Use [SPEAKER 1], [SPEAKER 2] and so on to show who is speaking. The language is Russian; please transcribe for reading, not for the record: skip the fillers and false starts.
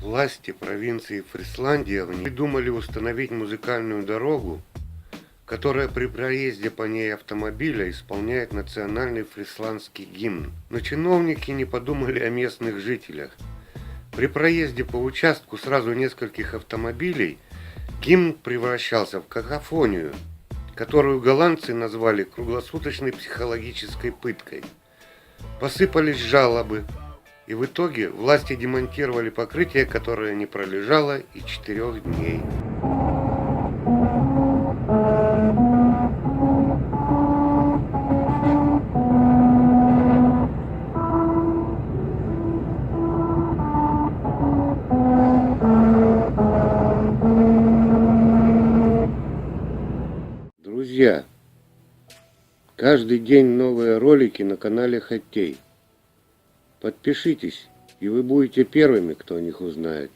[SPEAKER 1] Власти провинции Фрисландия придумали установить музыкальную дорогу, которая при проезде по ней автомобиля исполняет национальный фрисландский гимн. Но чиновники не подумали о местных жителях. При проезде по участку сразу нескольких автомобилей гимн превращался в какофонию, которую голландцы назвали круглосуточной психологической пыткой. Посыпались жалобы, и в итоге власти демонтировали покрытие, которое не пролежало и 4 дней. Друзья, каждый день новые ролики на канале Хотей. Подпишитесь, и вы будете первыми, кто о них узнает.